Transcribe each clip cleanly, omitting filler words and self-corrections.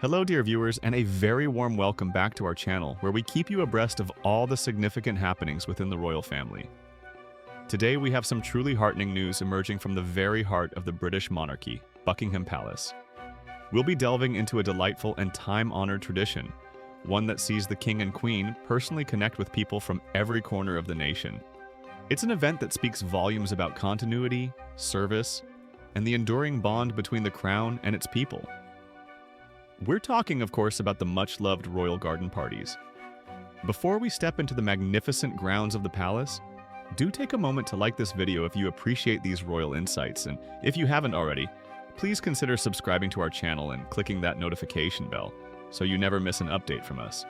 Hello, dear viewers, and a very warm welcome back to our channel, where we keep you abreast of all the significant happenings within the royal family. Today, we have some truly heartening news emerging from the very heart of the British monarchy, Buckingham Palace. We'll be delving into a delightful and time-honored tradition, one that sees the King and Queen personally connect with people from every corner of the nation. It's an event that speaks volumes about continuity, service, and the enduring bond between the crown and its people. We're talking, of course, about the much-loved royal garden parties. Before we step into the magnificent grounds of the palace, do take a moment to like this video if you appreciate these royal insights, and if you haven't already, please consider subscribing to our channel and clicking that notification bell so you never miss an update from us.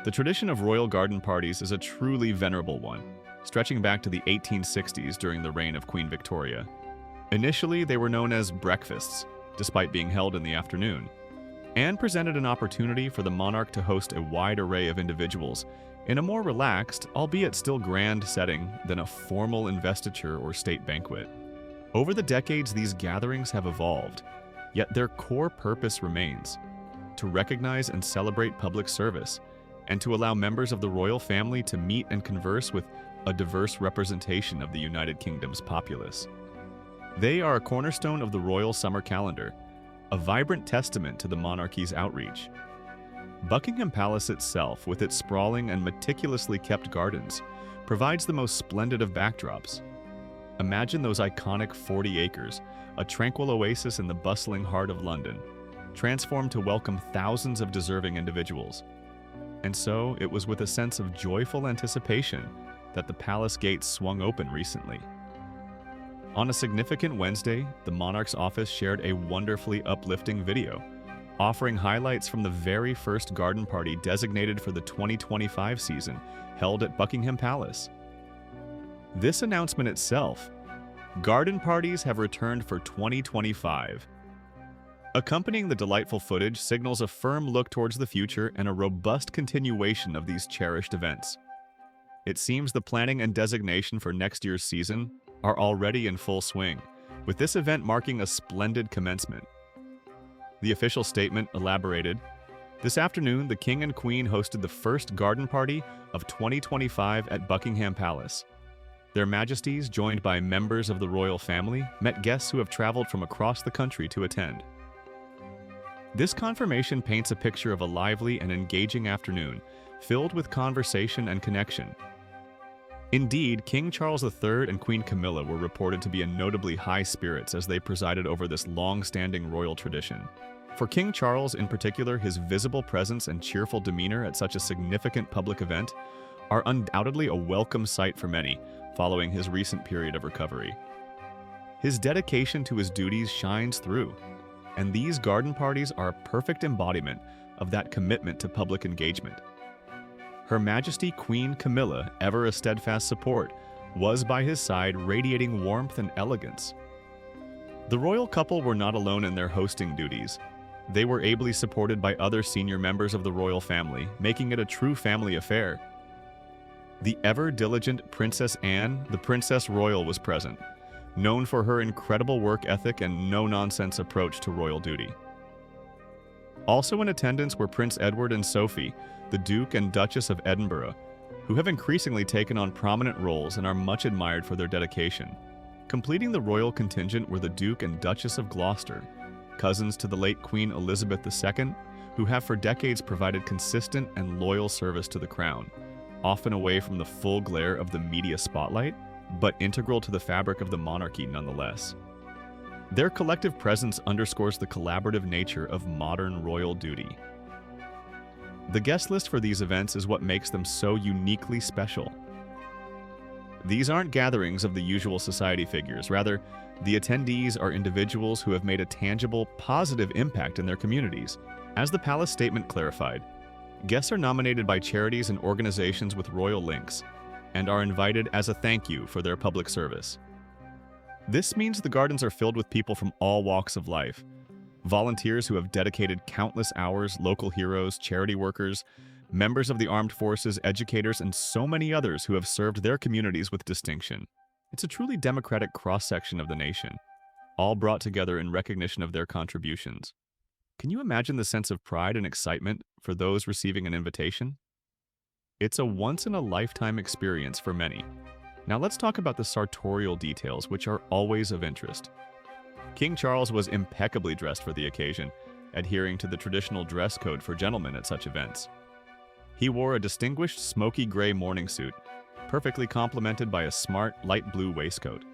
The tradition of royal garden parties is a truly venerable one, stretching back to the 1860s during the reign of Queen Victoria. Initially, they were known as breakfasts, despite being held in the afternoon, and presented an opportunity for the monarch to host a wide array of individuals in a more relaxed, albeit still grand setting than a formal investiture or state banquet. Over the decades, these gatherings have evolved, yet their core purpose remains: to recognize and celebrate public service, and to allow members of the royal family to meet and converse with a diverse representation of the United Kingdom's populace. They are a cornerstone of the royal summer calendar, a vibrant testament to the monarchy's outreach. Buckingham Palace itself, with its sprawling and meticulously kept gardens, provides the most splendid of backdrops. Imagine those iconic 40 acres, a tranquil oasis in the bustling heart of London, transformed to welcome thousands of deserving individuals. And so, it was with a sense of joyful anticipation that the palace gates swung open recently. On a significant Wednesday, the monarch's office shared a wonderfully uplifting video, offering highlights from the very first garden party designated for the 2025 season, held at Buckingham Palace. This announcement itself: garden parties have returned for 2025. Accompanying the delightful footage signals a firm look towards the future and a robust continuation of these cherished events. It seems the planning and designation for next year's season are already in full swing, with this event marking a splendid commencement. The official statement elaborated, "This afternoon, the King and Queen hosted the first garden party of 2025 at Buckingham Palace. Their Majesties, joined by members of the royal family, met guests who have traveled from across the country to attend." This confirmation paints a picture of a lively and engaging afternoon, filled with conversation and connection. Indeed, King Charles III and Queen Camilla were reported to be in notably high spirits as they presided over this long-standing royal tradition. For King Charles in particular, his visible presence and cheerful demeanor at such a significant public event are undoubtedly a welcome sight for many, following his recent period of recovery. His dedication to his duties shines through, and these garden parties are a perfect embodiment of that commitment to public engagement. Her Majesty Queen Camilla, ever a steadfast support, was by his side, radiating warmth and elegance. The royal couple were not alone in their hosting duties. They were ably supported by other senior members of the royal family, making it a true family affair. The ever-diligent Princess Anne, the Princess Royal, was present, known for her incredible work ethic and no-nonsense approach to royal duty. Also in attendance were Prince Edward and Sophie, the Duke and Duchess of Edinburgh, who have increasingly taken on prominent roles and are much admired for their dedication. Completing the royal contingent were the Duke and Duchess of Gloucester, cousins to the late Queen Elizabeth II, who have for decades provided consistent and loyal service to the crown, often away from the full glare of the media spotlight, but integral to the fabric of the monarchy nonetheless. Their collective presence underscores the collaborative nature of modern royal duty. The guest list for these events is what makes them so uniquely special. These aren't gatherings of the usual society figures. Rather, the attendees are individuals who have made a tangible, positive impact in their communities. As the palace statement clarified, guests are nominated by charities and organizations with royal links and are invited as a thank you for their public service. This means the gardens are filled with people from all walks of life. Volunteers who have dedicated countless hours, local heroes, charity workers, members of the armed forces, educators, and so many others who have served their communities with distinction. It's a truly democratic cross-section of the nation, all brought together in recognition of their contributions. Can you imagine the sense of pride and excitement for those receiving an invitation? It's a once-in-a-lifetime experience for many. Now let's talk about the sartorial details, which are always of interest. King Charles was impeccably dressed for the occasion, adhering to the traditional dress code for gentlemen at such events. He wore a distinguished smoky gray morning suit, perfectly complemented by a smart light blue waistcoat.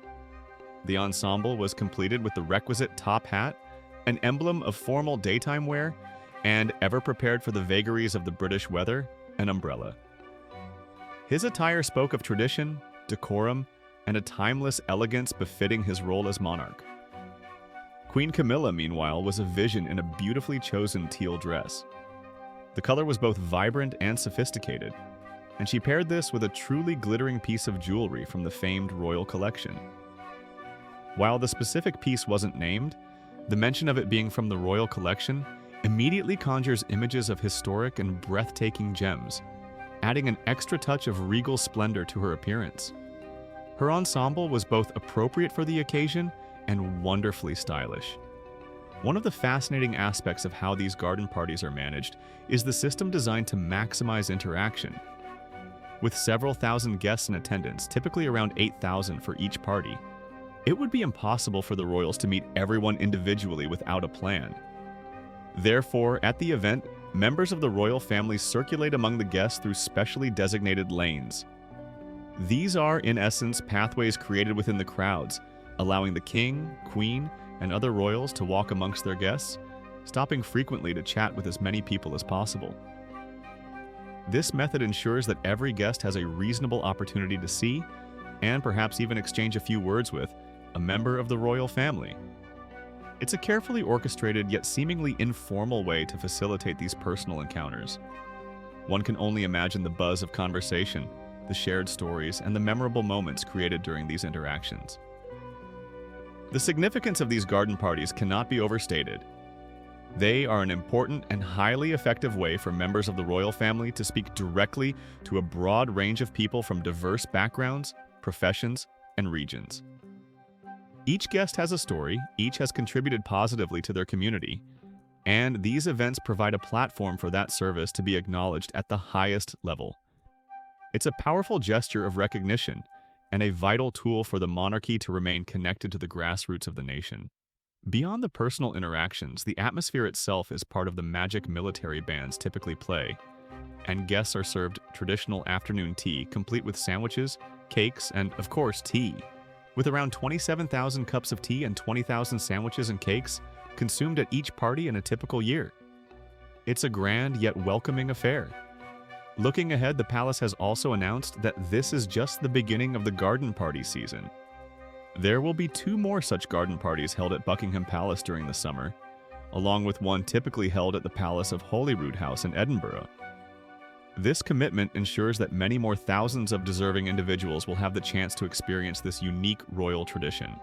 The ensemble was completed with the requisite top hat, an emblem of formal daytime wear, and, ever prepared for the vagaries of the British weather, an umbrella. His attire spoke of tradition, decorum, and a timeless elegance befitting his role as monarch. Queen Camilla, meanwhile, was a vision in a beautifully chosen teal dress. The color was both vibrant and sophisticated, and she paired this with a truly glittering piece of jewelry from the famed royal collection. While the specific piece wasn't named, the mention of it being from the royal collection immediately conjures images of historic and breathtaking gems, adding an extra touch of regal splendor to her appearance. Her ensemble was both appropriate for the occasion and wonderfully stylish. One of the fascinating aspects of how these garden parties are managed is the system designed to maximize interaction. With several thousand guests in attendance, typically around 8,000 for each party, it would be impossible for the royals to meet everyone individually without a plan. Therefore, at the event, members of the royal family circulate among the guests through specially designated lanes. These are, in essence, pathways created within the crowds, allowing the king, queen, and other royals to walk amongst their guests, stopping frequently to chat with as many people as possible. This method ensures that every guest has a reasonable opportunity to see, and perhaps even exchange a few words with, a member of the royal family. It's a carefully orchestrated yet seemingly informal way to facilitate these personal encounters. One can only imagine the buzz of conversation, the shared stories, and the memorable moments created during these interactions. The significance of these garden parties cannot be overstated. They are an important and highly effective way for members of the royal family to speak directly to a broad range of people from diverse backgrounds, professions, and regions. Each guest has a story, each has contributed positively to their community, and these events provide a platform for that service to be acknowledged at the highest level. It's a powerful gesture of recognition and a vital tool for the monarchy to remain connected to the grassroots of the nation. Beyond the personal interactions, the atmosphere itself is part of the magic military bands typically play, and guests are served traditional afternoon tea complete with sandwiches, cakes, and, of course, tea. With around 27,000 cups of tea and 20,000 sandwiches and cakes consumed at each party in a typical year. It's a grand yet welcoming affair. Looking ahead, the palace has also announced that this is just the beginning of the garden party season. There will be 2 more such garden parties held at Buckingham Palace during the summer, along with one typically held at the Palace of Holyrood House in Edinburgh. This commitment ensures that many more thousands of deserving individuals will have the chance to experience this unique royal tradition.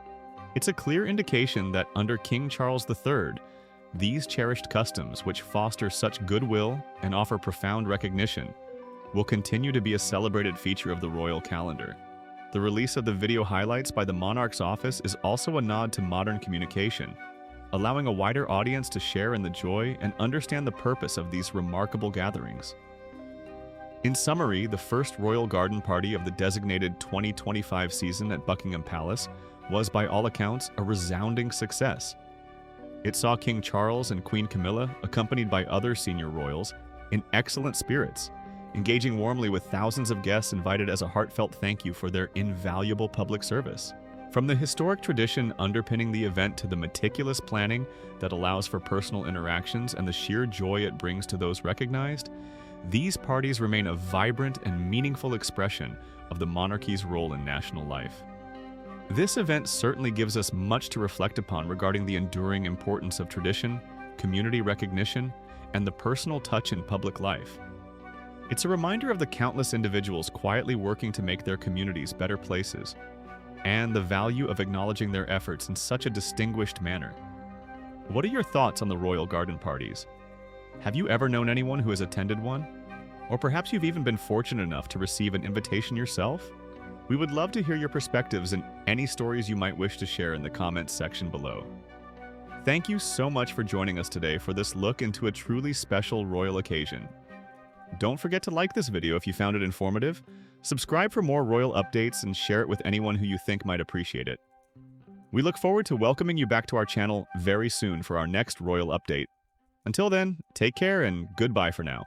It's a clear indication that under King Charles III, these cherished customs, which foster such goodwill and offer profound recognition, will continue to be a celebrated feature of the royal calendar. The release of the video highlights by the monarch's office is also a nod to modern communication, allowing a wider audience to share in the joy and understand the purpose of these remarkable gatherings. In summary, the first royal garden party of the designated 2025 season at Buckingham Palace was, by all accounts, a resounding success. It saw King Charles and Queen Camilla, accompanied by other senior royals, in excellent spirits, engaging warmly with thousands of guests invited as a heartfelt thank you for their invaluable public service. From the historic tradition underpinning the event to the meticulous planning that allows for personal interactions and the sheer joy it brings to those recognized, these parties remain a vibrant and meaningful expression of the monarchy's role in national life. This event certainly gives us much to reflect upon regarding the enduring importance of tradition, community recognition, and the personal touch in public life. It's a reminder of the countless individuals quietly working to make their communities better places, and the value of acknowledging their efforts in such a distinguished manner. What are your thoughts on the royal garden parties? Have you ever known anyone who has attended one? Or perhaps you've even been fortunate enough to receive an invitation yourself? We would love to hear your perspectives and any stories you might wish to share in the comments section below. Thank you so much for joining us today for this look into a truly special royal occasion. Don't forget to like this video if you found it informative, subscribe for more royal updates, and share it with anyone who you think might appreciate it. We look forward to welcoming you back to our channel very soon for our next royal update. Until then, take care and goodbye for now.